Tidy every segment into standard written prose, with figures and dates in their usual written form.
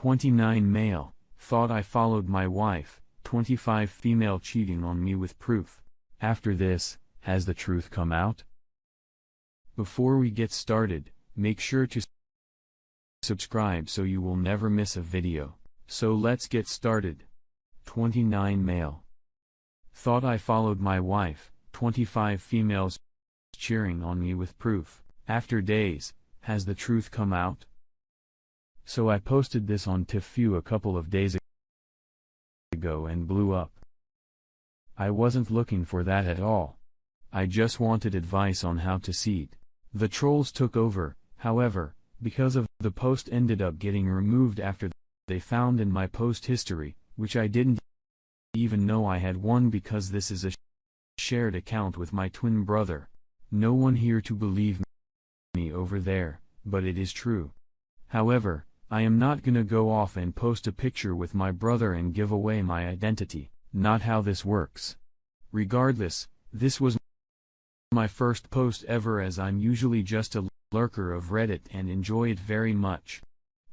29 male, thought I followed my wife, 25 female cheating on me with proof. After this, has the truth come out? Before we get started, make sure to subscribe so you will never miss a video. So let's get started. 29 male. Thought I followed my wife, 25 females cheering on me with proof. After days, has the truth come out? So I posted this on TifView a couple of days ago and blew up. I wasn't looking for that at all. I just wanted advice on how to seed. The trolls took over, however, because of the post ended up getting removed after they found in my post history, which I didn't even know I had one because this is a shared account with my twin brother. No one here to believe me over there, but it is true. However, I am not gonna go off and post a picture with my brother and give away my identity, not how this works. Regardless, this was my first post ever, as I'm usually just a lurker of Reddit and enjoy it very much.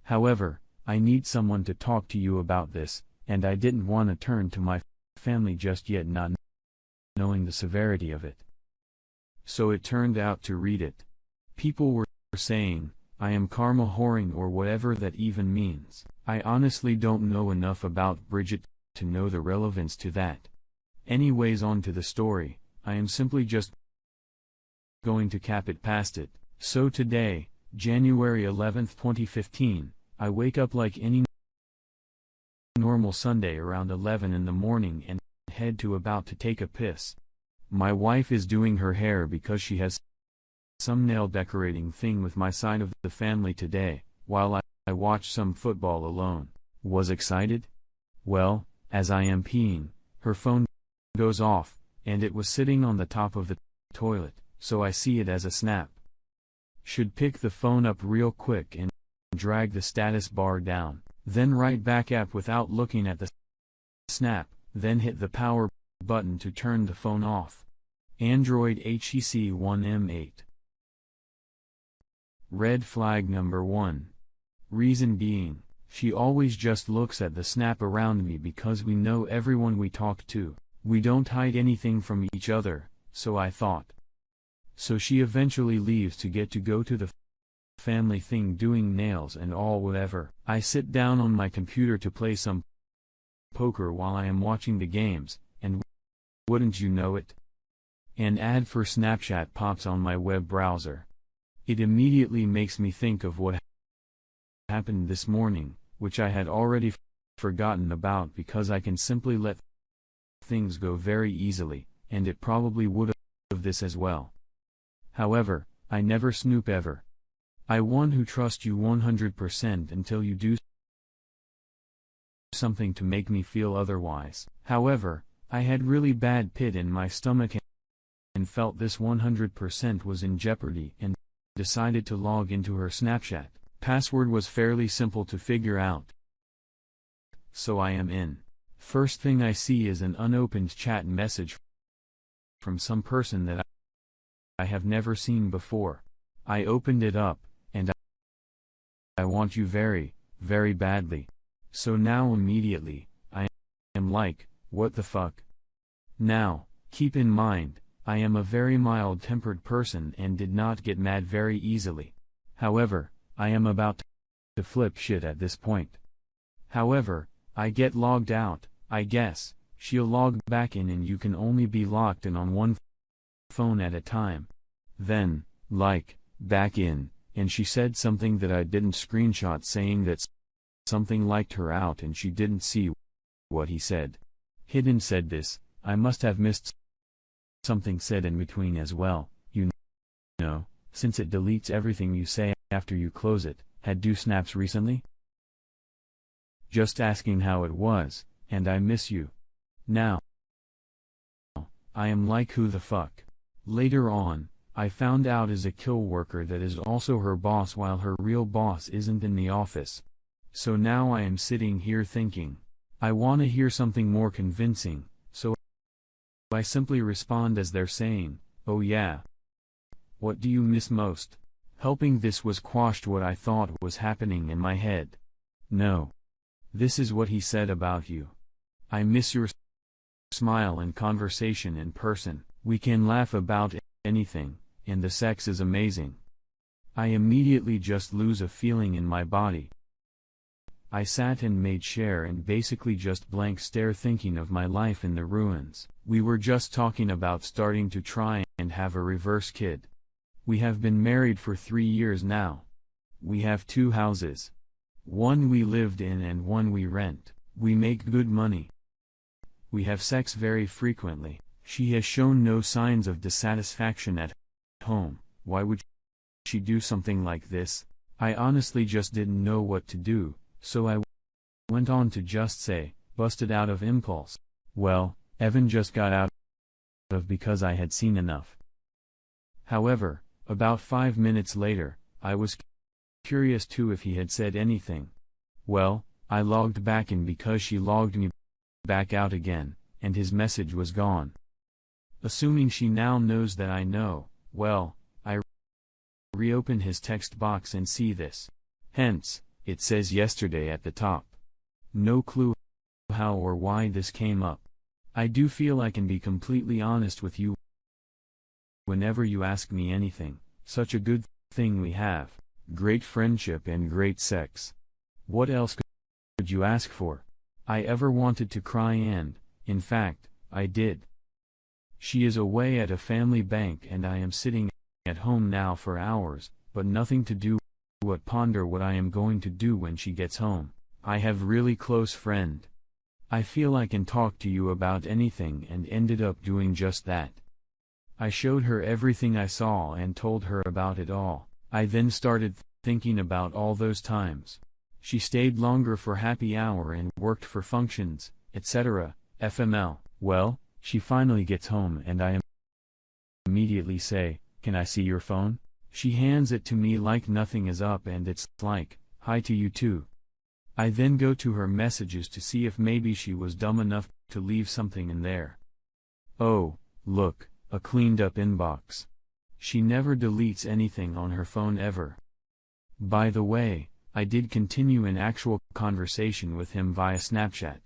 However, I need someone to talk to you about this, and I didn't want to turn to my family just yet, not knowing the severity of it. So it turned out to read it. People were saying, I am karma whoring or whatever that even means. I honestly don't know enough about Bridget to know the relevance to that. Anyways, on to the story. I am simply just going to cap it past it. So today, January 11th, 2015, I wake up like any normal Sunday around 11 in the morning and head to about to take a piss. My wife is doing her hair because she has some nail decorating thing with my side of the family today, while I watch some football alone. Was excited? Well, as I am peeing, her phone goes off, and it was sitting on the top of the toilet, so I see it as a snap. Should pick the phone up real quick and drag the status bar down, then right back up without looking at the snap, then hit the power button to turn the phone off. Android HTC One M8. Red flag number 1. Reason being, she always just looks at the snap around me because we know everyone we talk to. We don't hide anything from each other, so I thought. So she eventually leaves to go to the family thing doing nails and all whatever. I sit down on my computer to play some poker while I am watching the games, and wouldn't you know it, an ad for Snapchat pops on my web browser. It immediately makes me think of what happened this morning, which I had already forgotten about because I can simply let things go very easily, and it probably would have this as well. However, I never snoop ever. I one who trust you 100% until you do something to make me feel otherwise. However, I had really bad pit in my stomach and felt this 100% was in jeopardy and decided to log into her Snapchat. Password was fairly simple to figure out. So I am in. First thing I see is an unopened chat message from some person that I have never seen before. I opened it up, and I want you very, very badly. So now immediately, I am like, what the fuck? Now, keep in mind, I am a very mild-tempered person and did not get mad very easily. However, I am about to flip shit at this point. However, I get logged out. I guess she'll log back in and you can only be locked in on one phone at a time. Then, like, back in, and she said something that I didn't screenshot, saying that something liked her out and she didn't see what he said. Hidden said this. I must have missed something said in between as well, you know, since it deletes everything you say after you close it. Had do snaps recently? Just asking how it was, and I miss you. Now, I am like, who the fuck? Later on, I found out is a kill worker that is also her boss while her real boss isn't in the office. So now I am sitting here thinking, I wanna hear something more convincing, so I simply respond as they're saying, oh yeah. What do you miss most? Helping this was quashed what I thought was happening in my head. No, This is what he said about you. I miss your smile and conversation in person. We can laugh about anything, and the sex is amazing. I immediately just lose a feeling in my body. I sat and made share and basically just blank stare thinking of my life in the ruins. We were just talking about starting to try and have a reverse kid. We have been married for 3 years now. We have 2 houses. One we lived in and one we rent. We make good money. We have sex very frequently. She has shown no signs of dissatisfaction at home. Why would she do something like this? I honestly just didn't know what to do, so I went on to just say, busted out of impulse. Well, Evan just got out of because I had seen enough. However, about 5 minutes later, I was curious too if he had said anything. Well, I logged back in because she logged me back out again, and his message was gone. Assuming she now knows that I know, well, I reopen his text box and see this. Hence, it says yesterday at the top. No clue how or why this came up. I do feel I can be completely honest with you whenever you ask me anything. Such a good thing we have. Great friendship and great sex. What else could you ask for? I ever wanted to cry and, in fact, I did. She is away at a family bank and I am sitting at home now for hours, but nothing to do but ponder what I am going to do when she gets home. I have really close friend. I feel I can talk to you about anything and ended up doing just that. I showed her everything I saw and told her about it all. I then started thinking about all those times she stayed longer for happy hour and worked for functions, etc., FML. Well, she finally gets home and I immediately say, "Can I see your phone?" She hands it to me like nothing is up and it's like, "Hi to you too." I then go to her messages to see if maybe she was dumb enough to leave something in there. Oh, look, a cleaned up inbox. She never deletes anything on her phone ever. By the way, I did continue an actual conversation with him via Snapchat,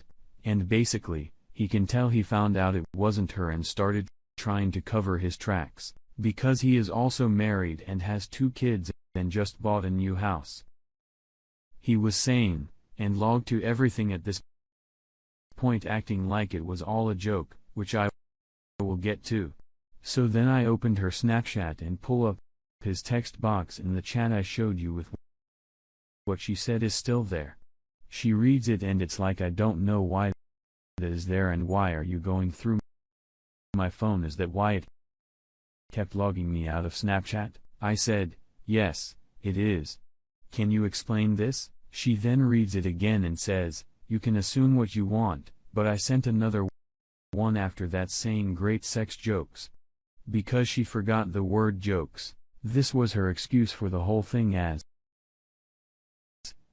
and basically, he can tell he found out it wasn't her and started trying to cover his tracks, because he is also married and has 2 kids and just bought a new house. He was sane, and logged to everything at this point acting like it was all a joke, which I will get to. So then I opened her Snapchat and pull up his text box in the chat I showed you with what she said is still there. She reads it and it's like I don't know why that is there and why are you going through my phone, is that why it kept logging me out of Snapchat? I said, yes, it is. Can you explain this? She then reads it again and says, you can assume what you want, but I sent another one after that saying great sex jokes. Because she forgot the word jokes. This was her excuse for the whole thing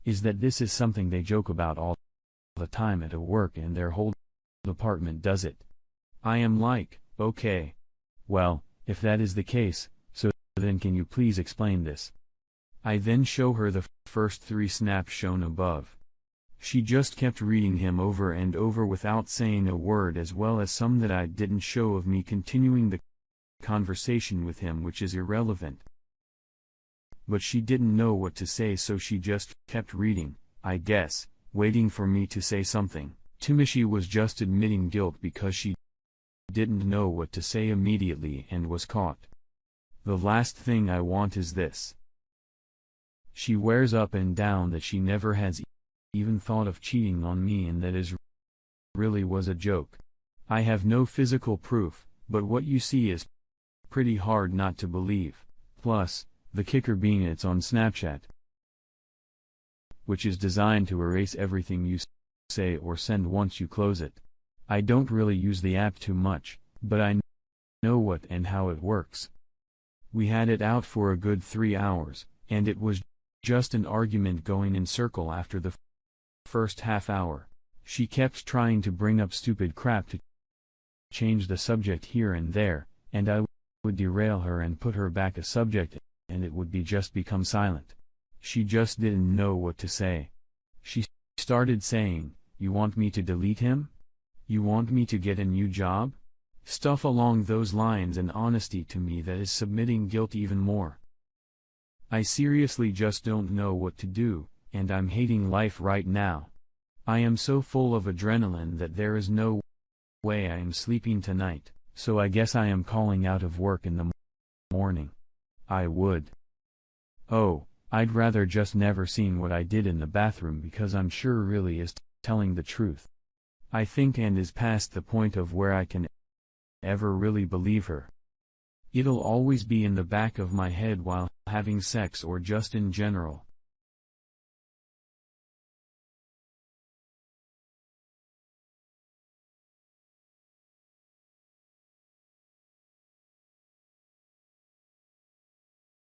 is that this is something they joke about all the time at work and their whole department does it. I am like, okay. Well, if that is the case, so then can you please explain this? I then show her the first 3 snaps shown above. She just kept reading him over and over without saying a word, as well as some that I didn't show of me continuing the conversation with him, which is irrelevant. But she didn't know what to say, so she just kept reading, I guess, waiting for me to say something. Timishi was just admitting guilt because she didn't know what to say immediately and was caught. The last thing I want is this. She wears up and down that she never has even thought of cheating on me and that is really was a joke. I have no physical proof, but what you see is pretty hard not to believe. Plus, the kicker being it's on Snapchat, which is designed to erase everything you say or send once you close it. I don't really use the app too much, but I know what and how it works. We had it out for a good 3 hours, and it was just an argument going in circle after the first half hour. She kept trying to bring up stupid crap to change the subject here and there, and I would derail her and put her back a subject, and it would just become silent. She just didn't know what to say. She started saying, "You want me to delete him? You want me to get a new job?" Stuff along those lines, and honesty to me that is submitting guilt even more. I seriously just don't know what to do, and I'm hating life right now. I am so full of adrenaline that there is no way I am sleeping tonight, so I guess I am calling out of work in the morning. I would. Oh, I'd rather just never seen what I did in the bathroom, because I'm sure really is telling the truth. I think and is past the point of where I can ever really believe her. It'll always be in the back of my head while having sex or just in general.